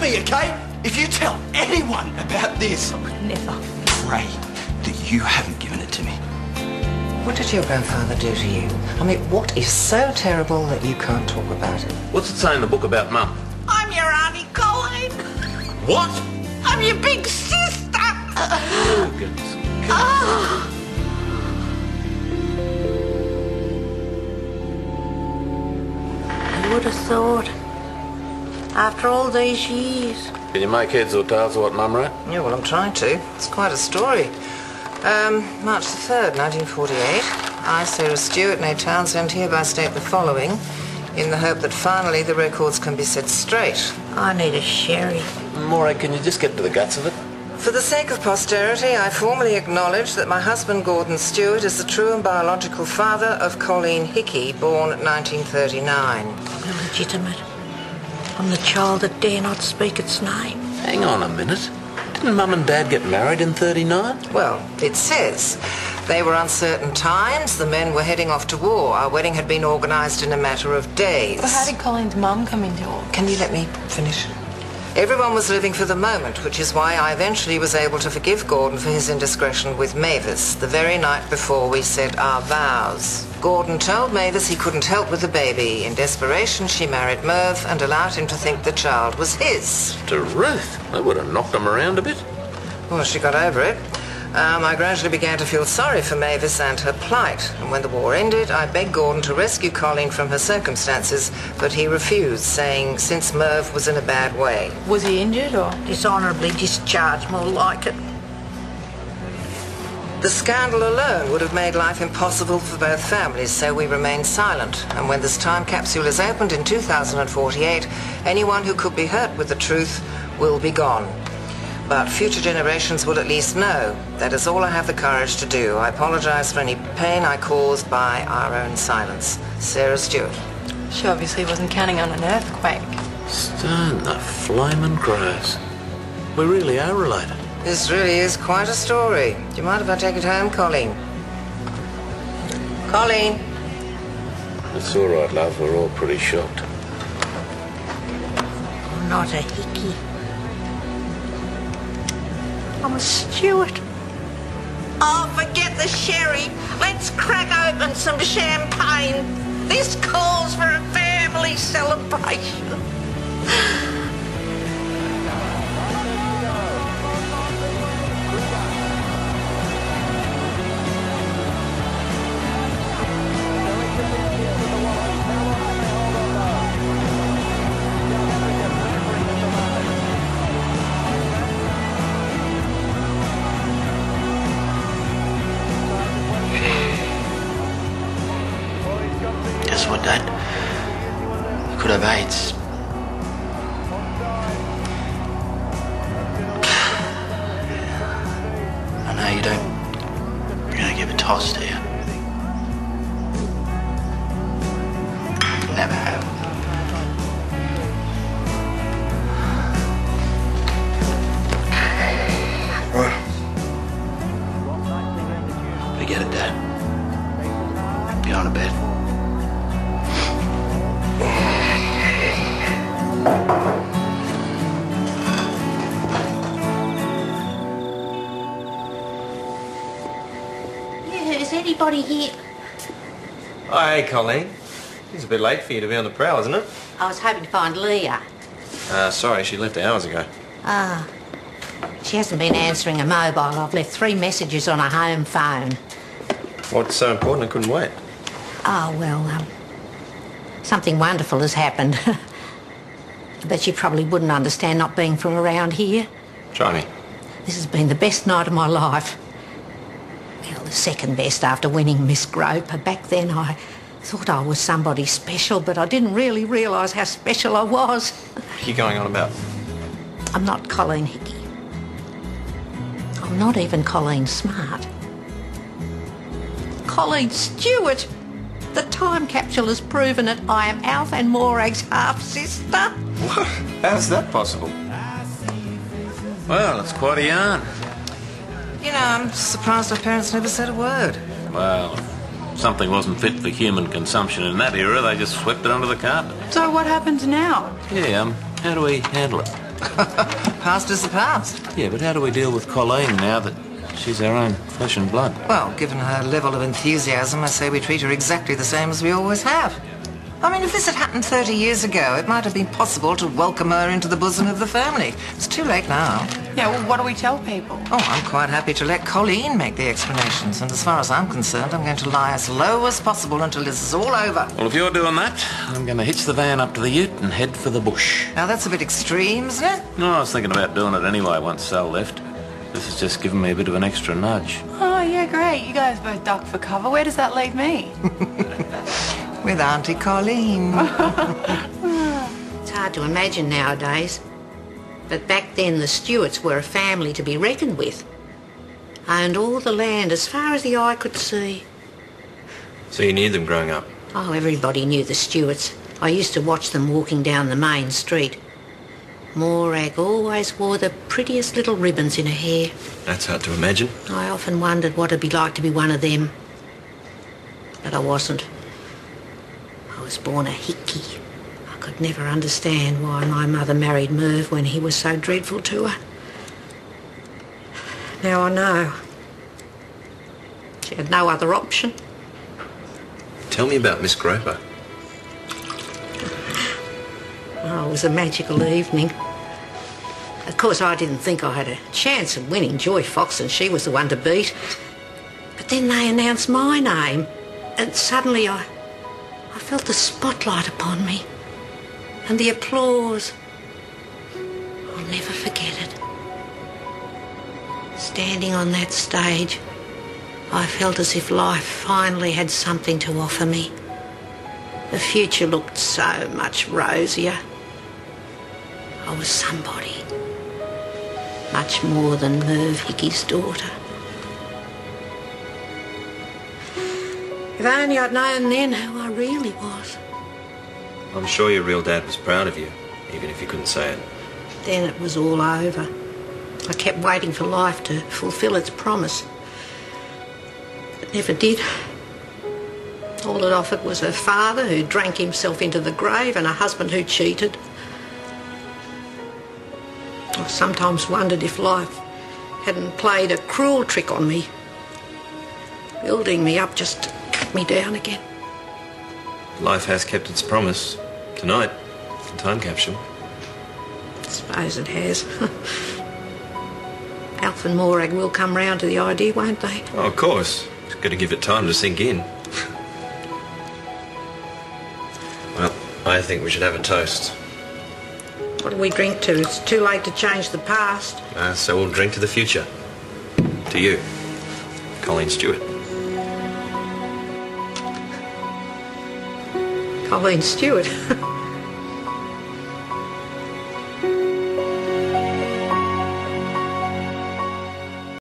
me, okay? If you tell anyone about this... I would never. Pray that you haven't given it to me. What did your grandfather do to you? I mean, what is so terrible that you can't talk about it? What's it say in the book about Mum? I'm your Auntie Colleen. What? I'm your big sister. Oh, goodness. Who would have thought? After all these years. Can you make heads or tails of what Mum wrote? Yeah, well, I'm trying to. It's quite a story. March the 3rd, 1948. I, Sarah Stewart, Nate Townsend, hereby state the following, in the hope that finally the records can be set straight. I need a sherry. Maureen, can you just get to the guts of it? For the sake of posterity, I formally acknowledge that my husband, Gordon Stewart, is the true and biological father of Colleen Hickey, born 1939. Illegitimate. I'm the child that dare not speak its name. Hang on a minute. Didn't Mum and Dad get married in 39? Well, it says. They were uncertain times. The men were heading off to war. Our wedding had been organised in a matter of days. But how did Colleen's mum come into it? Can you let me finish? Everyone was living for the moment, which is why I eventually was able to forgive Gordon for his indiscretion with Mavis the very night before we said our vows. Gordon told Mavis he couldn't help with the baby. In desperation, she married Merv and allowed him to think the child was his. To Ruth. That would have knocked him around a bit. Well, she got over it. I gradually began to feel sorry for Mavis and her plight, and when the war ended, I begged Gordon to rescue Colleen from her circumstances, but he refused, saying since Merv was in a bad way. Was he injured or? Dishonourably discharged, more like it. The scandal alone would have made life impossible for both families, so we remained silent. And when this time capsule is opened in 2048, anyone who could be hurt with the truth will be gone. But future generations will at least know. That is all I have the courage to do. I apologise for any pain I caused by our own silence. Sarah Stewart. She obviously wasn't counting on an earthquake. Stone the flaming crows. We really are related. This really is quite a story. Do you mind if I take it home, Colleen? Colleen? It's all right, love. We're all pretty shocked. I'm not a Hickey. I'm a Stewart. Oh, forget the sherry. Let's crack open some champagne. This calls for a family celebration. Guess what, Dad? You could have AIDS. I know you don't really give a toss, do you? Never have. Right. Forget it, Dad. Get on to bed. Is anybody here? Oh, hey, Colleen. It's a bit late for you to be on the prowl, isn't it? I was hoping to find Leah. Sorry, she left hours ago. Ah. She hasn't been answering a mobile. I've left 3 messages on her home phone. What's so important I couldn't wait? Oh, well, something wonderful has happened. But you probably wouldn't understand not being from around here. Try me. This has been the best night of my life. Well, the second best after winning Miss Groper. Back then I thought I was somebody special, but I didn't really realise how special I was. What are you going on about? I'm not Colleen Hickey. I'm not even Colleen Smart. Colleen Stewart! The time capsule has proven it. I am Alf and Morag's half-sister. What? How's that possible? Well, it's quite a yarn. You know, I'm surprised our parents never said a word. Well, if something wasn't fit for human consumption in that era, they just swept it under the carpet. So what happens now? Yeah, how do we handle it? Past is the past. Yeah, but how do we deal with Colleen now that she's our own flesh and blood? Well, given her level of enthusiasm, I say we treat her exactly the same as we always have. I mean, if this had happened 30 years ago, it might have been possible to welcome her into the bosom of the family. It's too late now. Yeah, well, what do we tell people? Oh, I'm quite happy to let Colleen make the explanations. And as far as I'm concerned, I'm going to lie as low as possible until this is all over. Well, if you're doing that, I'm going to hitch the van up to the ute and head for the bush. Now, that's a bit extreme, isn't it? No, I was thinking about doing it anyway once Sal left. This has just given me a bit of an extra nudge. Oh, yeah, great. You guys both duck for cover. Where does that leave me? With Auntie Colleen. It's hard to imagine nowadays. But back then the Stewarts were a family to be reckoned with. Owned all the land as far as the eye could see. So you knew them growing up? Oh, everybody knew the Stewarts. I used to watch them walking down the main street. Morag always wore the prettiest little ribbons in her hair. That's hard to imagine. I often wondered what it'd be like to be one of them. But I wasn't. I was born a hickey. I could never understand why my mother married Merv when he was so dreadful to her. Now I know. She had no other option. Tell me about Miss Groper. Oh, it was a magical evening. Of course, I didn't think I had a chance of winning. Joy Fox and she was the one to beat. But then they announced my name, and suddenly I felt the spotlight upon me. And the applause. I'll never forget it. Standing on that stage, I felt as if life finally had something to offer me. The future looked so much rosier. I was somebody. Much more than Merv Hickey's daughter. If only I'd known then who I really was. I'm sure your real dad was proud of you, even if you couldn't say it. Then it was all over. I kept waiting for life to fulfill its promise. It never did. All it offered was a father who drank himself into the grave and a husband who cheated. I sometimes wondered if life hadn't played a cruel trick on me, building me up just to cut me down again. Life has kept its promise. Tonight, the time capsule. I suppose it has. Alf and Morag will come round to the idea, won't they? Oh, of course. Just got to give it time to sink in. Well, I think we should have a toast. What do we drink to? It's too late to change the past. So we'll drink to the future. To you, Colleen Stewart. Colleen Stewart.